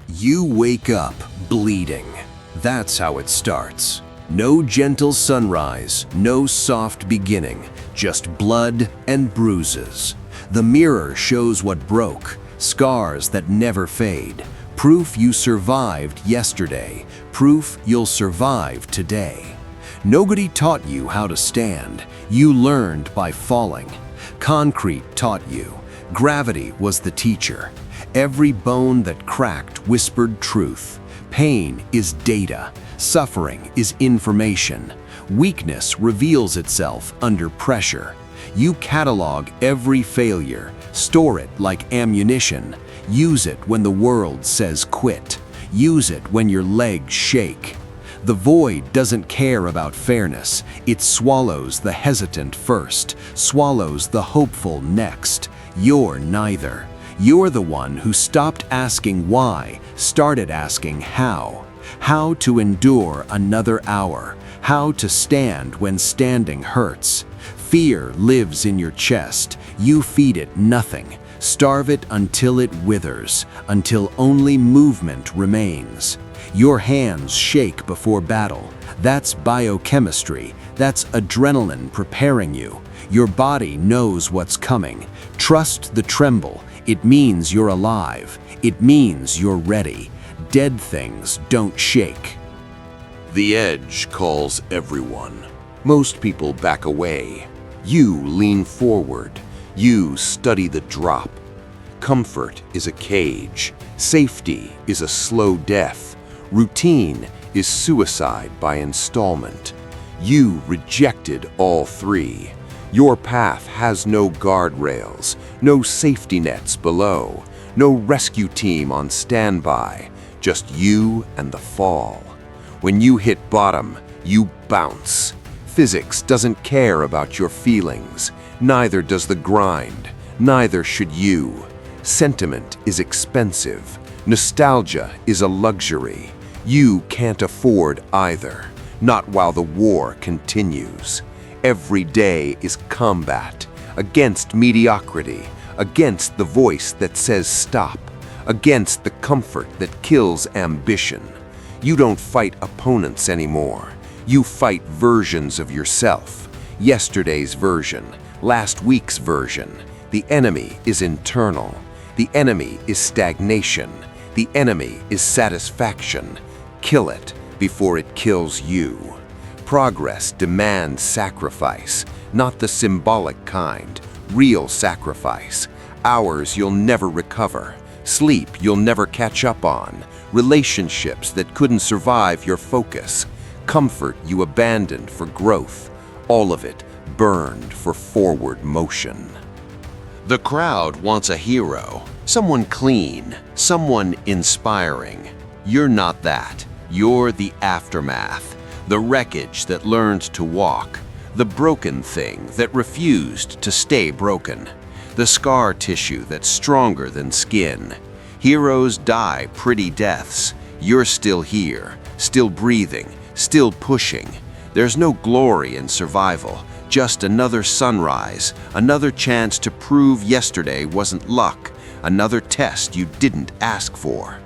You wake up bleeding. That's how it starts. No gentle sunrise, no soft beginning, just blood and bruises. The mirror shows what broke, scars that never fade. Proof you survived yesterday, proof you'll survive today. Nobody taught you how to stand. You learned by falling. Concrete taught you. Gravity was the teacher. Every bone that cracked whispered truth. Pain is data. Suffering is information. Weakness reveals itself under pressure. You catalog every failure, store it like ammunition. Use it when the world says quit. Use it when your legs shake. The void doesn't care about fairness. It swallows the hesitant first, swallows the hopeful next. You're neither. You're the one who stopped asking why, started asking how. How to endure another hour. How to stand when standing hurts. Fear lives in your chest. You feed it nothing. Starve it until it withers, until only movement remains. Your hands shake before battle. That's biochemistry. That's adrenaline preparing you. Your body knows what's coming. Trust the tremble. It means you're alive. It means you're ready. Dead things don't shake. The edge calls everyone. Most people back away. You lean forward. You study the drop. Comfort is a cage. Safety is a slow death. Routine is suicide by installment. You rejected all three. Your path has no guardrails, no safety nets below, no rescue team on standby, just you and the fall. When you hit bottom, you bounce. Physics doesn't care about your feelings. Neither does the grind. Neither should you. Sentiment is expensive. Nostalgia is a luxury. You can't afford either, not while the war continues. Every day is combat against mediocrity, against the voice that says stop, against the comfort that kills ambition. You don't fight opponents anymore. You fight versions of yourself. Yesterday's version, last week's version. The enemy is internal. The enemy is stagnation. The enemy is satisfaction. Kill it before it kills you. Progress demands sacrifice, not the symbolic kind, real sacrifice. Hours you'll never recover, sleep you'll never catch up on, relationships that couldn't survive your focus, comfort you abandoned for growth, all of it burned for forward motion. The crowd wants a hero, someone clean, someone inspiring. You're not that. You're the aftermath. The wreckage that learned to walk, the broken thing that refused to stay broken, the scar tissue that's stronger than skin. Heroes die pretty deaths. You're still here, still breathing, still pushing. There's no glory in survival, just another sunrise, another chance to prove yesterday wasn't luck, another test you didn't ask for.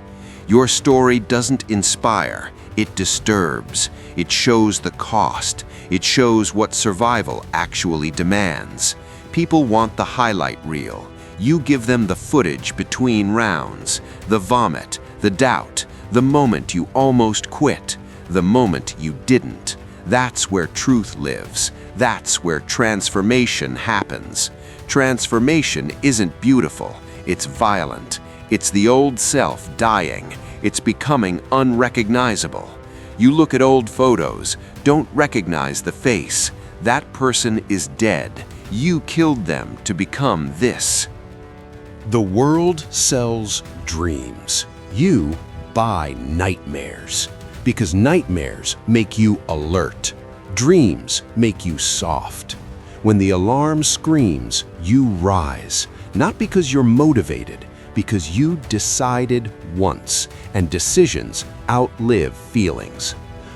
Your story doesn't inspire. It disturbs. It shows the cost. It shows what survival actually demands. People want the highlight reel. You give them the footage between rounds, the vomit, the doubt, the moment you almost quit, the moment you didn't. That's where truth lives. That's where transformation happens. Transformation isn't beautiful. It's violent. It's the old self dying. It's becoming unrecognizable. You look at old photos, don't recognize the face. That person is dead. You killed them to become this. The world sells dreams. You buy nightmares. Because nightmares make you alert. Dreams make you soft. When the alarm screams, you rise. Not because you're motivated, because you decided once, and decisions outlive feelings.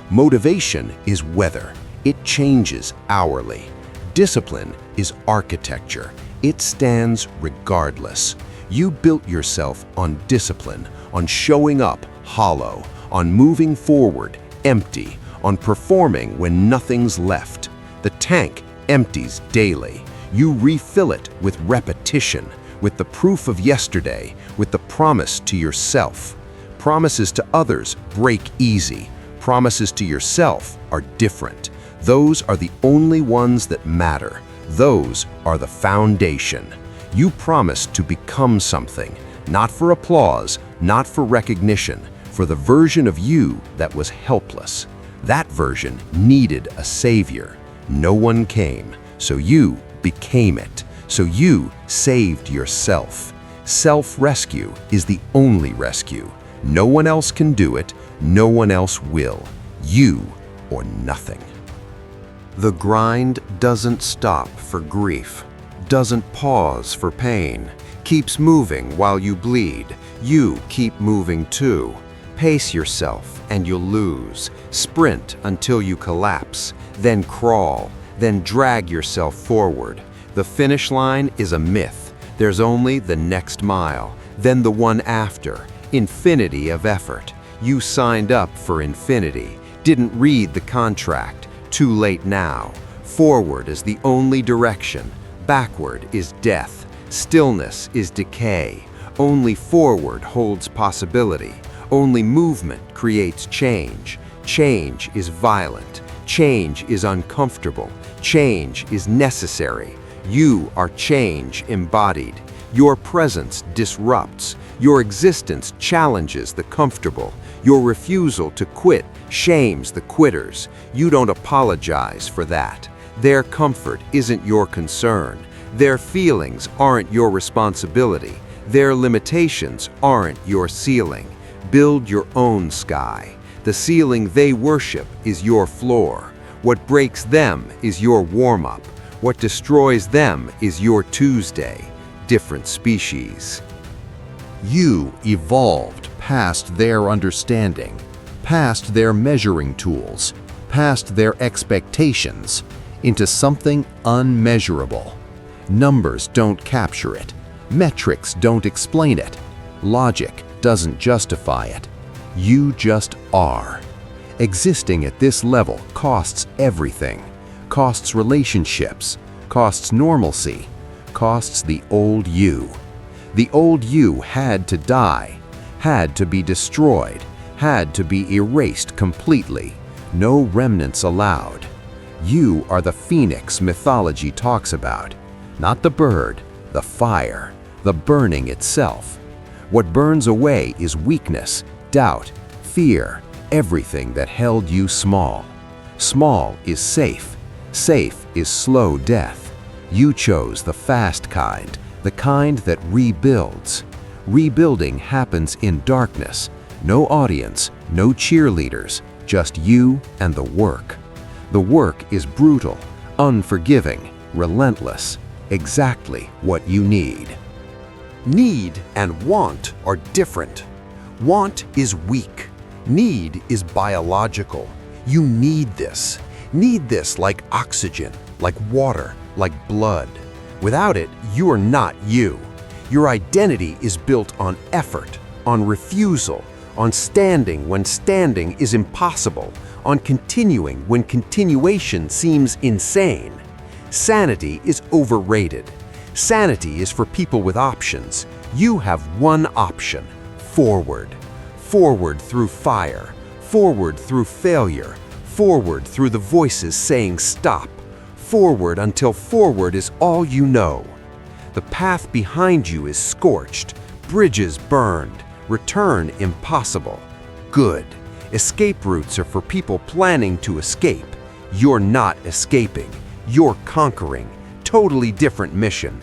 Motivation is weather. It changes hourly. Discipline is architecture. It stands regardless. You built yourself on discipline, on showing up hollow, on moving forward empty, on performing when nothing's left. The tank empties daily. You refill it with repetition, with the proof of yesterday, with the promise to yourself. Promises to others break easy. Promises to yourself are different. Those are the only ones that matter. Those are the foundation. You promise to become something, not for applause, not for recognition, for the version of you that was helpless. That version needed a savior. No one came, so you became it. So you saved yourself. Self-rescue is the only rescue. No one else can do it. No one else will. You or nothing. The grind doesn't stop for grief, doesn't pause for pain, keeps moving while you bleed. You keep moving too. Pace yourself and you'll lose. Sprint until you collapse, then crawl, then drag yourself forward. The finish line is a myth. There's only the next mile, then the one after. Infinity of effort. You signed up for infinity, didn't read the contract. Too late now. Forward is the only direction. Backward is death. Stillness is decay. Only forward holds possibility. Only movement creates change. Change is violent. Change is uncomfortable. Change is necessary. You are change embodied. Your presence disrupts. Your existence challenges the comfortable. Your refusal to quit shames the quitters. You don't apologize for that. Their comfort isn't your concern. Their feelings aren't your responsibility. Their limitations aren't your ceiling. Build your own sky. The ceiling they worship is your floor. What breaks them is your warm-up. What destroys them is your Tuesday. Different species. You evolved past their understanding, past their measuring tools, past their expectations, into something unmeasurable. Numbers don't capture it. Metrics don't explain it. Logic doesn't justify it. You just are. Existing at this level costs everything. Costs relationships, costs normalcy, costs the old you. The old you had to die, had to be destroyed, had to be erased completely. No remnants allowed. You are the phoenix mythology talks about. Not the bird, the fire, the burning itself. What burns away is weakness, doubt, fear, everything that held you small. Small is safe. Safe is slow death. You chose the fast kind, the kind that rebuilds. Rebuilding happens in darkness. No audience, no cheerleaders, just you and the work. The work is brutal, unforgiving, relentless, exactly what you need. Need and want are different. Want is weak. Need is biological. You need this. Need this like oxygen, like water, like blood. Without it, you are not you. Your identity is built on effort, on refusal, on standing when standing is impossible, on continuing when continuation seems insane. Sanity is overrated. Sanity is for people with options. You have one option: forward. Forward through fire, forward through failure, forward through the voices saying stop, forward until forward is all you know. The path behind you is scorched, bridges burned, return impossible. Good. Escape routes are for people planning to escape. You're not escaping. You're conquering. Totally different mission.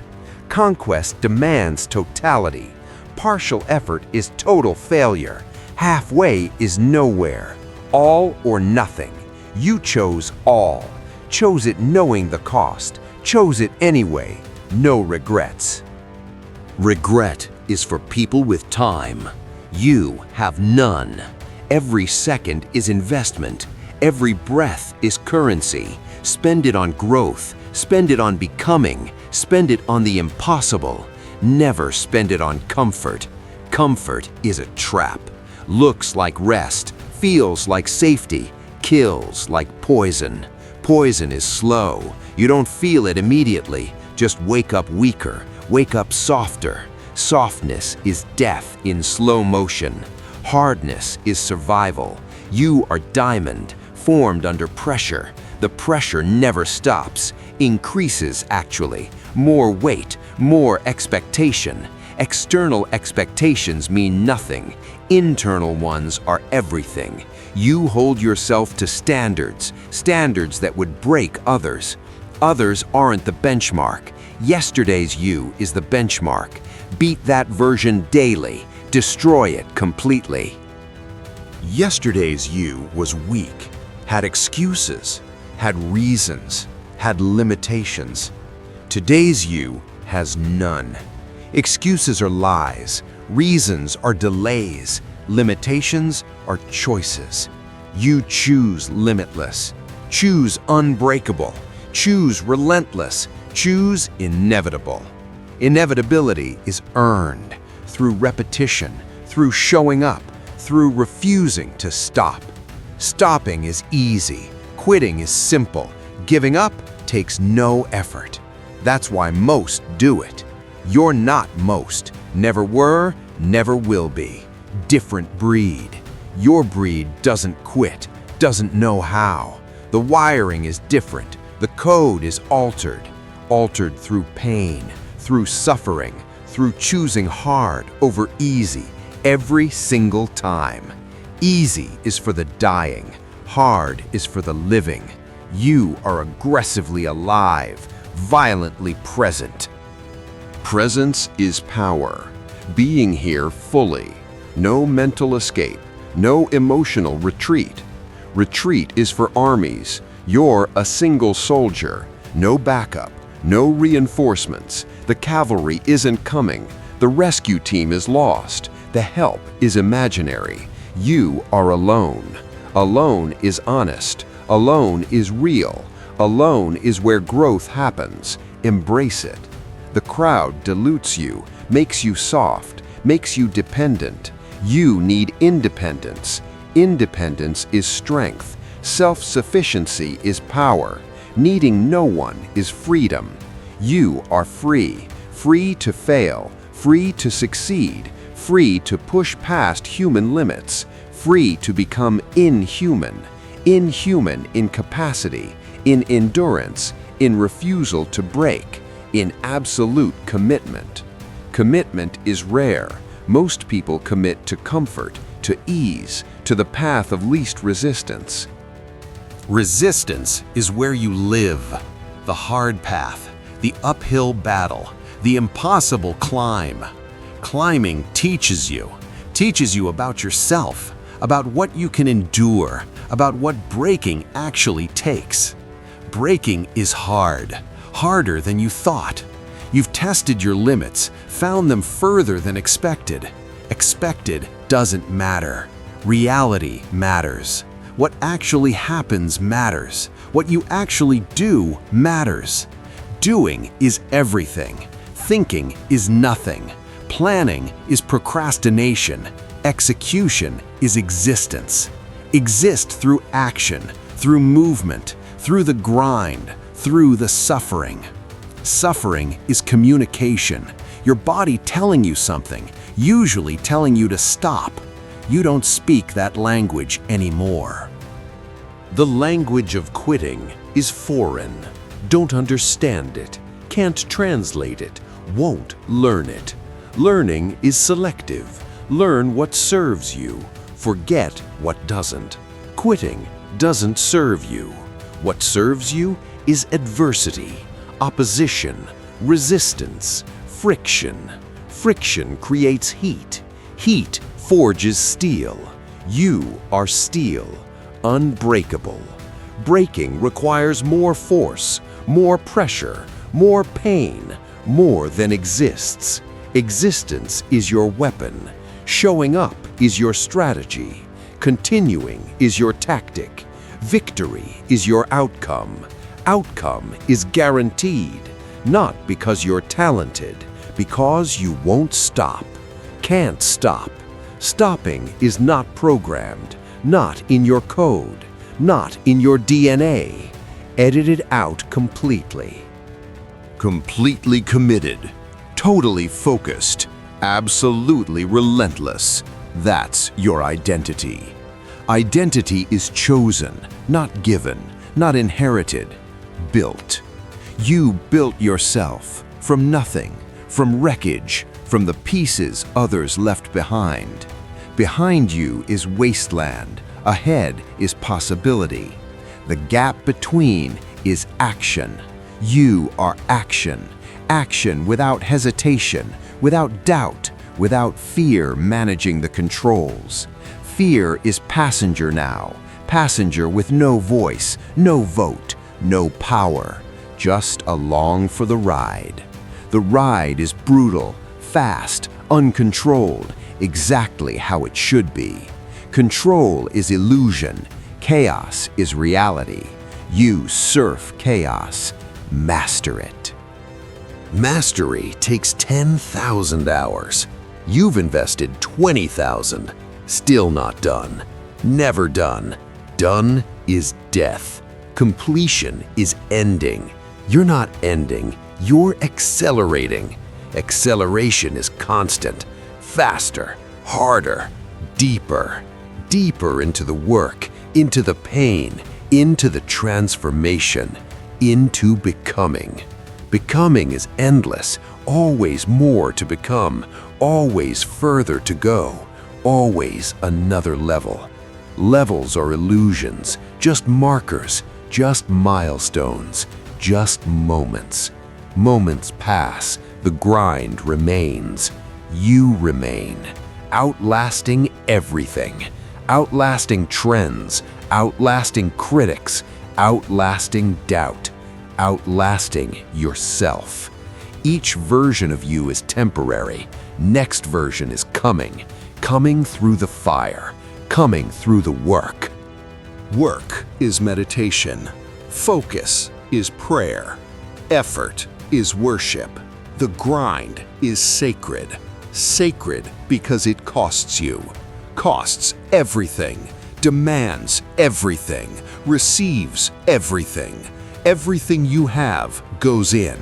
Conquest demands totality. Partial effort is total failure. Halfway is nowhere. All or nothing. You chose all. Chose it knowing the cost. Chose it anyway. No regrets. Regret is for people with time. You have none. Every second is investment. Every breath is currency. Spend it on growth. Spend it on becoming. Spend it on the impossible. Never spend it on comfort. Comfort is a trap. Looks like rest, feels like safety, kills like poison. Poison is slow. You don't feel it immediately. Just wake up weaker, wake up softer. Softness is death in slow motion. Hardness is survival. You are diamond, formed under pressure. The pressure never stops, increases actually. More weight, more expectation. External expectations mean nothing. Internal ones are everything. You hold yourself to standards, standards that would break others. Others aren't the benchmark. Yesterday's you is the benchmark. Beat that version daily. Destroy it completely. Yesterday's you was weak, had excuses, had reasons, had limitations. Today's you has none. Excuses are lies, reasons are delays, limitations are choices. You choose limitless, choose unbreakable, choose relentless, choose inevitable. Inevitability is earned through repetition, through showing up, through refusing to stop. Stopping is easy, quitting is simple, giving up takes no effort. That's why most do it. You're not most, never were, never will be. Different breed. Your breed doesn't quit, doesn't know how. The wiring is different, the code is altered. Altered through pain, through suffering, through choosing hard over easy every single time. Easy is for the dying, hard is for the living. You are aggressively alive, violently present. Presence is power. Being here fully. No mental escape. No emotional retreat. Retreat is for armies. You're a single soldier. No backup. No reinforcements. The cavalry isn't coming. The rescue team is lost. The help is imaginary. You are alone. Alone is honest. Alone is real. Alone is where growth happens. Embrace it. The crowd dilutes you, makes you soft, makes you dependent. You need independence. Independence is strength. Self-sufficiency is power. Needing no one is freedom. You are free. Free to fail. Free to succeed. Free to push past human limits. Free to become inhuman. Inhuman in capacity, in endurance, in refusal to break, in absolute commitment. Commitment is rare. Most people commit to comfort, to ease, to the path of least resistance. Resistance is where you live. The hard path, the uphill battle, the impossible climb. Climbing teaches you about yourself, about what you can endure, about what breaking actually takes. Breaking is hard, harder than you thought. You've tested your limits, found them further than expected. Expected doesn't matter. Reality matters. What actually happens matters. What you actually do matters. Doing is everything. Thinking is nothing. Planning is procrastination. Execution is existence. Exist through action, through movement, through the grind, through the suffering. Suffering is communication. Your body telling you something, usually telling you to stop. You don't speak that language anymore. The language of quitting is foreign. Don't understand it, can't translate it, won't learn it. Learning is selective. Learn what serves you. Forget what doesn't. Quitting doesn't serve you. What serves you is adversity, opposition, resistance, friction. Friction creates heat. Heat forges steel. You are steel, unbreakable. Breaking requires more force, more pressure, more pain, more than exists. Existence is your weapon. Showing up is your strategy. Continuing is your tactic. Victory is your outcome. Outcome is guaranteed, not because you're talented, Because you won't stop. Can't stop. Stopping is not programmed, not in your code, not in your DNA. Edited out completely. Completely committed, totally focused, absolutely relentless. That's your identity. Identity is chosen, not given, not inherited, built. You built yourself from nothing, from wreckage, from the pieces others left behind. Behind you is wasteland, ahead is possibility. The gap between is action. You are action. Action without hesitation, without doubt, without fear managing the controls. Fear is passenger now, passenger with no voice, no vote, no power, just along for the ride. The ride is brutal, fast, uncontrolled, exactly how it should be. Control is illusion, chaos is reality. You surf chaos, master it. Mastery takes 10,000 hours. You've invested 20,000. Still not done. Never done. Done is death. Completion is ending. You're not ending, you're accelerating. Acceleration is constant. Faster, harder, deeper. Deeper into the work, into the pain, into the transformation, into becoming. Becoming is endless, always more to become, always further to go, always another level. Levels are illusions, just markers, just milestones, just moments. Moments pass, the grind remains. You remain, outlasting everything, outlasting trends, outlasting critics, outlasting doubt, outlasting yourself. Each version of you is temporary. Next version is coming, coming through the fire, coming through the work. Work is meditation. Focus is prayer. Effort is worship. The grind is sacred. Sacred because it costs you. Costs everything. Demands everything. Receives everything. Everything you have goes in.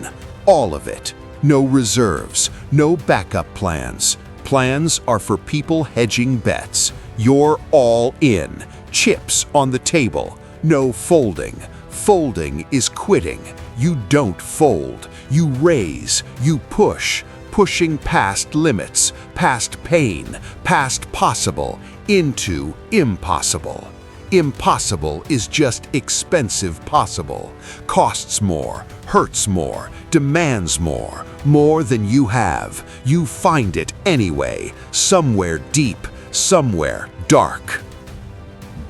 All of it. No reserves. No backup plans. Plans are for people hedging bets. You're all in. Chips on the table. No folding. Folding is quitting. You don't fold. You raise. You push. Pushing past limits, past pain, past possible, into impossible. Impossible is just expensive possible. Costs more, hurts more, demands more, more than you have. You find it anyway, somewhere deep, somewhere dark.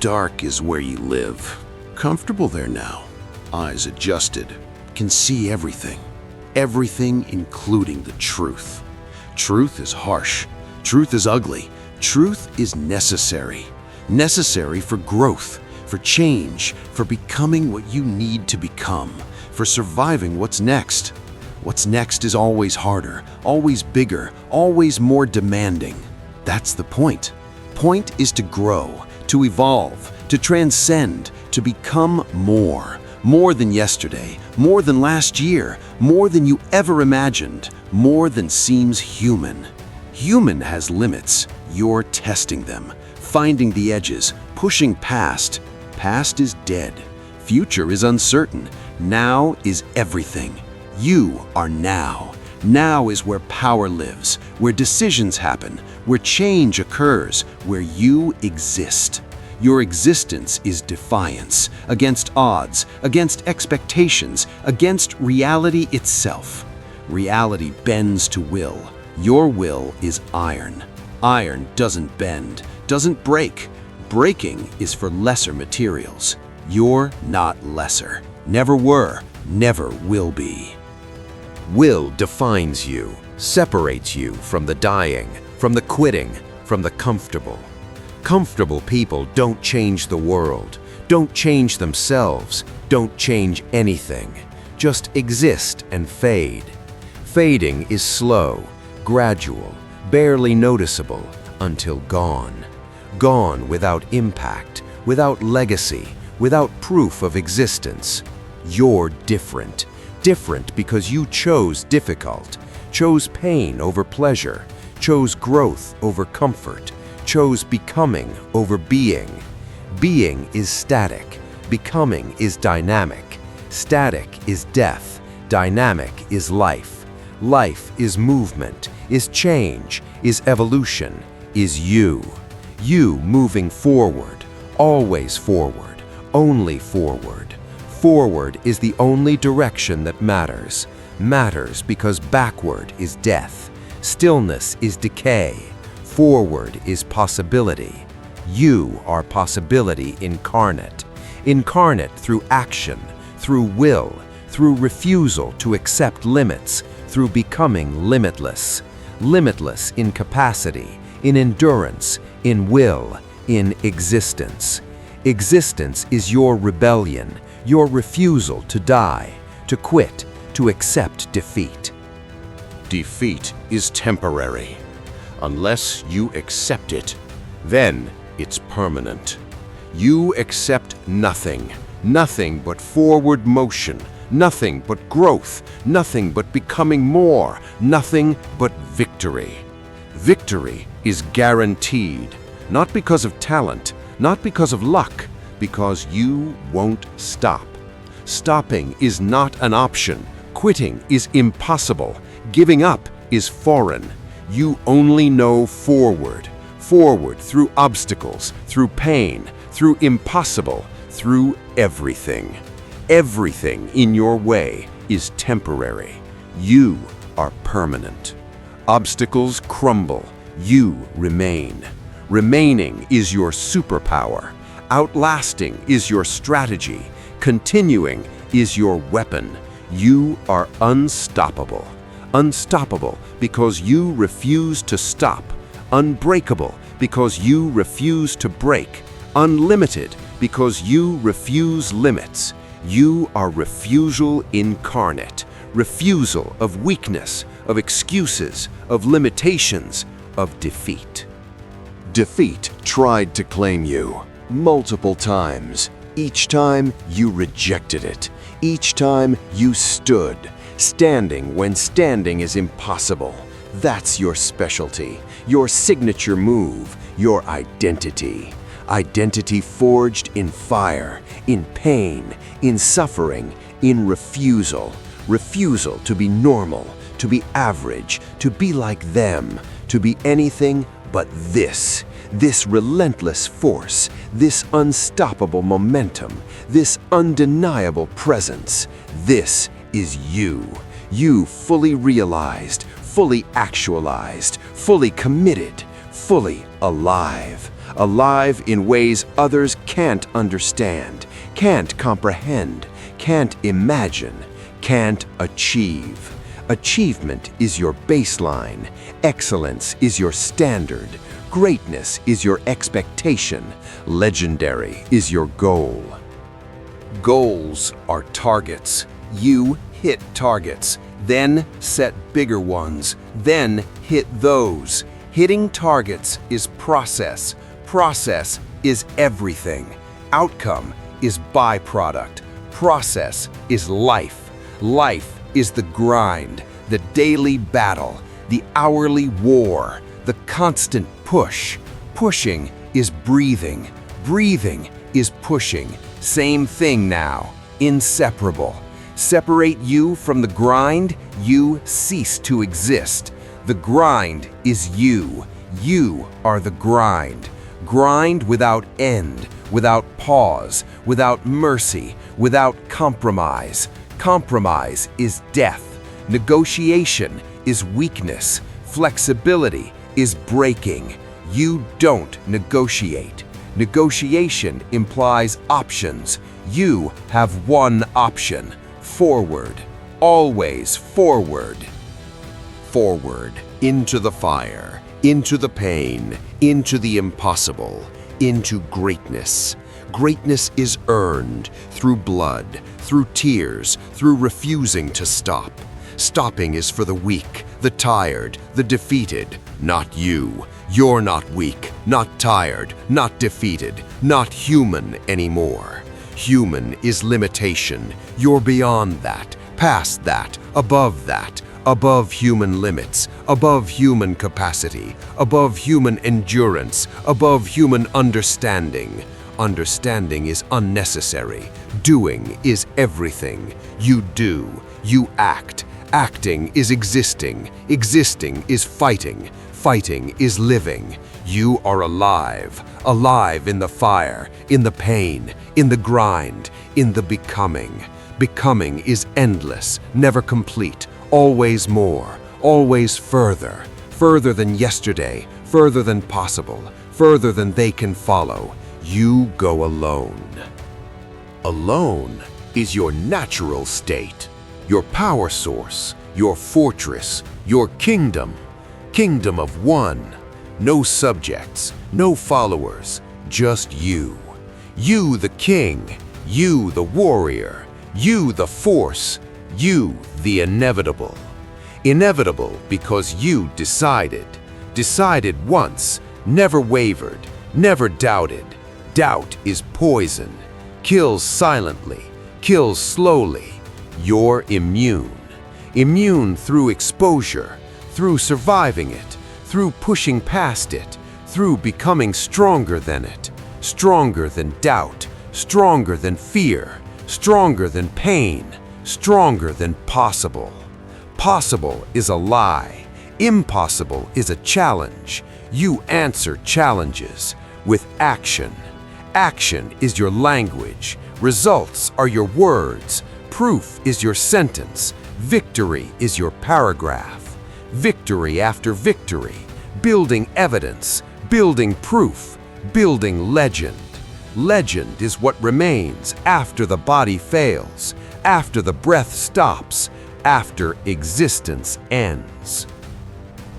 Dark is where you live. Comfortable there now. Eyes adjusted. Can see everything. Everything, including the truth. Truth is harsh. Truth is ugly. Truth is necessary. Necessary for growth, for change, for becoming what you need to become, for surviving what's next. What's next is always harder, always bigger, always more demanding. That's the point. Point is to grow, to evolve, to transcend, to become more. More than yesterday, more than last year, more than you ever imagined, more than seems human. Human has limits. You're testing them, finding the edges, pushing past. Past is dead. Future is uncertain. Now is everything. You are now. Now is where power lives, where decisions happen, where change occurs, where you exist. Your existence is defiance, against odds, against expectations, against reality itself. Reality bends to will. Your will is iron. Iron doesn't bend, doesn't break. Breaking is for lesser materials. You're not lesser. Never were, never will be. Will defines you, separates you from the dying, from the quitting, from the comfortable. Comfortable people don't change the world, don't change themselves, don't change anything. Just exist and fade. Fading is slow, gradual, barely noticeable, until gone. Gone without impact, without legacy, without proof of existence. You're different. Different because you chose difficult, chose pain over pleasure, chose growth over comfort, chose becoming over being. Being is static, becoming is dynamic. Static is death, dynamic is life. Life is movement, is change, is evolution, is you. You moving forward, always forward, only forward. Forward is the only direction that matters. Matters because backward is death. Stillness is decay. Forward is possibility. You are possibility incarnate. Incarnate through action, through will, through refusal to accept limits, through becoming limitless. Limitless in capacity, in endurance, in will, in existence. Existence is your rebellion, your refusal to die, to quit, to accept defeat. Defeat is temporary. Unless you accept it, then it's permanent. You accept nothing, nothing but forward motion, nothing but growth, nothing but becoming more, nothing but victory. Victory is guaranteed, not because of talent, not because of luck, because you won't stop. Stopping is not an option. Quitting is impossible. Giving up is foreign. You only know forward. Forward through obstacles, through pain, through impossible, through everything. Everything in your way is temporary. You are permanent. Obstacles crumble. You remain. Remaining is your superpower. Outlasting is your strategy. Continuing is your weapon. You are unstoppable. Unstoppable because you refuse to stop. Unbreakable because you refuse to break. Unlimited because you refuse limits. You are refusal incarnate. Refusal of weakness, of excuses, of limitations, of defeat. Defeat tried to claim you multiple times. Each time you rejected it. Each time you stood, standing when standing is impossible. That's your specialty, your signature move, your identity. Identity forged in fire, in pain, in suffering, in refusal. Refusal to be normal, to be average, to be like them, to be anything but this. This relentless force, this unstoppable momentum, this undeniable presence. This is you. You fully realized, fully actualized, fully committed, fully alive. Alive in ways others can't understand, can't comprehend, can't imagine, can't achieve. Achievement is your baseline. Excellence is your standard. Greatness is your expectation. Legendary is your goal. Goals are targets. You hit targets, then set bigger ones, then hit those. Hitting targets is process. Process is everything. Outcome is byproduct. Process is life. Life is the grind, the daily battle, the hourly war, the constant push. Pushing is breathing. Breathing is pushing. Same thing now. Inseparable. Separate you from the grind, you cease to exist. The grind is you. You are the grind. Grind without end, without pause, without mercy, without compromise. Compromise is death. Negotiation is weakness. Flexibility is breaking. You don't negotiate. Negotiation implies options. You have one option. Forward. Always forward. Forward. Into the fire. Into the pain. Into the impossible. Into greatness. Greatness is earned through blood, through tears, through refusing to stop. Stopping is for the weak, the tired, the defeated, not you. You're not weak, not tired, not defeated, not human anymore. Human is limitation. You're beyond that, past that, above human limits, above human capacity, above human endurance, above human understanding. Understanding is unnecessary. Doing is everything. You do, you act. Acting is existing. Existing is fighting. Fighting is living. You are alive. Alive in the fire, in the pain, in the grind, in the becoming. Becoming is endless, never complete, always more, always further. Further than yesterday, further than possible, further than they can follow. You go alone. Alone is your natural state, your power source, your fortress, your kingdom. Kingdom of one. No subjects, no followers, just you. You the king, you the warrior, you the force, you the inevitable. Inevitable because you decided. Decided once, never wavered, never doubted. Doubt is poison, kills silently, kills slowly. You're immune. Immune through exposure, through surviving it, through pushing past it, through becoming stronger than it, stronger than doubt, stronger than fear, stronger than pain, stronger than possible. Possible is a lie. Impossible is a challenge. You answer challenges with action. Action is your language. Results are your words. Proof is your sentence. Victory is your paragraph. Victory after victory. Building evidence. Building proof. Building legend. Legend is what remains after the body fails, after the breath stops, after existence ends.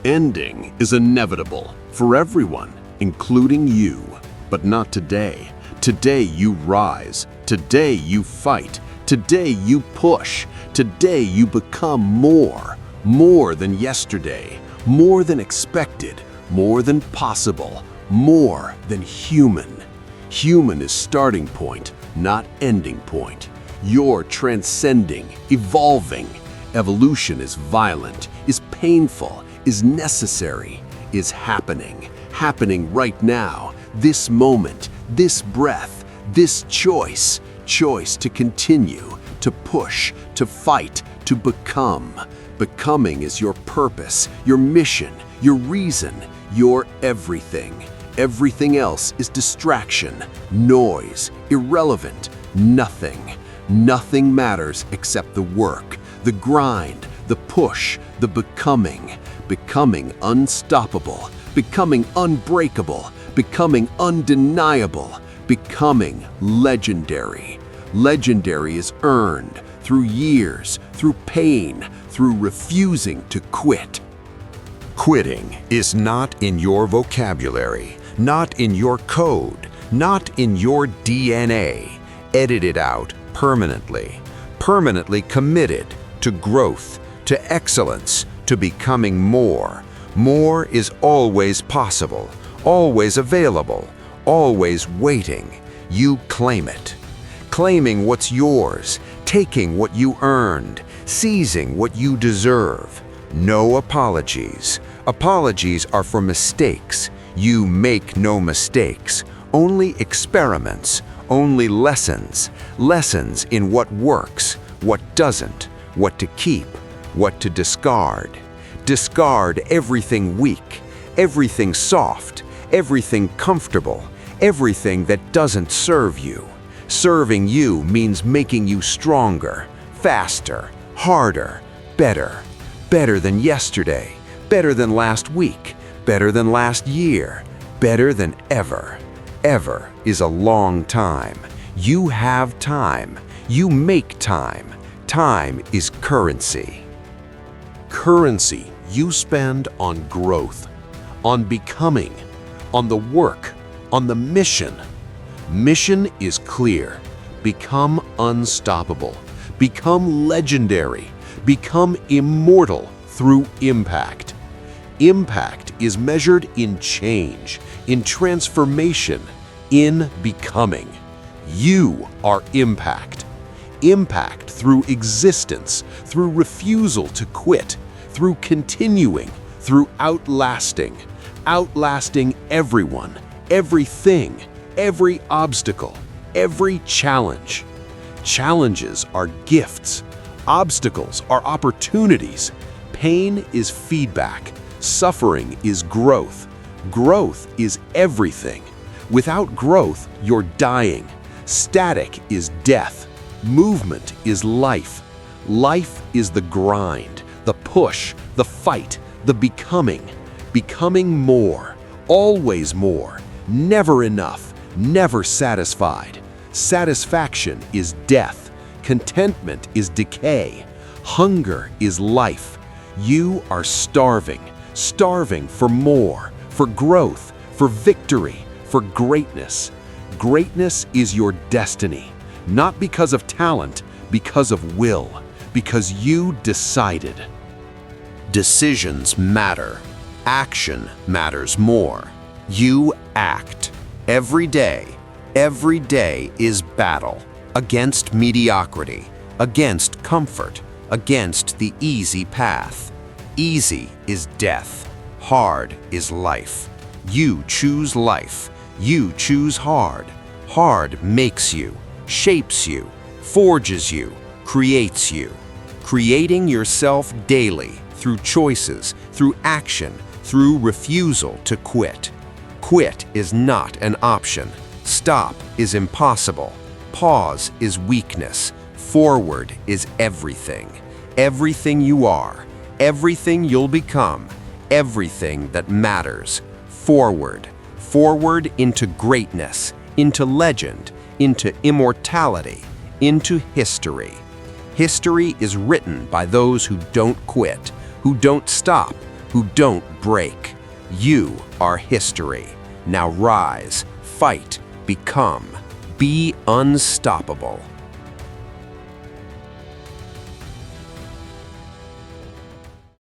Ending is inevitable for everyone, including you. But not today. Today you rise. Today you fight. Today you push. Today you become more. More than yesterday. More than expected. More than possible. More than human. Human is starting point, not ending point. You're transcending, evolving. Evolution is violent, is painful, is necessary, is happening. Happening right now, this moment, this breath, this choice. Choice to continue, to push, to fight, to become. Becoming is your purpose, your mission, your reason, your everything. Everything else is distraction, noise, irrelevant, nothing. Nothing matters except the work, the grind, the push, the becoming. Becoming unstoppable, becoming unbreakable, becoming undeniable, becoming legendary. Legendary is earned through years, through pain, through refusing to quit. Quitting is not in your vocabulary, not in your code, not in your DNA. Edit it out permanently. Permanently committed to growth, to excellence, to becoming more. More is always possible, always available, always waiting. You claim it. Claiming what's yours, taking what you earned, seizing what you deserve. No apologies. Apologies are for mistakes. You make no mistakes. Only experiments, only lessons. Lessons in what works, what doesn't, what to keep, what to discard. Discard everything weak, everything soft, everything comfortable, everything that doesn't serve you. Serving you means making you stronger, faster, harder, better. Better than yesterday, better than last week, better than last year, better than ever. Ever is a long time. You have time. You make time. Time is currency. Currency you spend on growth, on becoming, on the work, on the mission. Mission is clear. Become unstoppable. Become legendary. Become immortal through impact. Impact is measured in change, in transformation, in becoming. You are impact. Impact through existence, through refusal to quit, through continuing, through outlasting. Outlasting everyone, everything, every obstacle, every challenge. Challenges are gifts. Obstacles are opportunities. Pain is feedback. Suffering is growth. Growth is everything. Without growth, you're dying. Static is death. Movement is life. Life is the grind, the push, the fight, the becoming. Becoming more, always more, never enough, never satisfied. Satisfaction is death. Contentment is decay. Hunger is life. You are starving, starving for more, for growth, for victory, for greatness. Greatness is your destiny, not because of talent, because of will, because you decided. Decisions matter. Action matters more. You act. Every day is battle. Against mediocrity, against comfort, against the easy path. Easy is death. Hard is life. You choose life. You choose hard. Hard makes you, shapes you, forges you, creates you. Creating yourself daily through choices, through action, through refusal to quit. Quit is not an option. Stop is impossible. Pause is weakness. Forward is everything. Everything you are, everything you'll become, everything that matters. Forward. Forward into greatness, into legend, into immortality, into history. History is written by those who don't quit, who don't stop, who don't break. You are history. Now rise, fight, become, be unstoppable.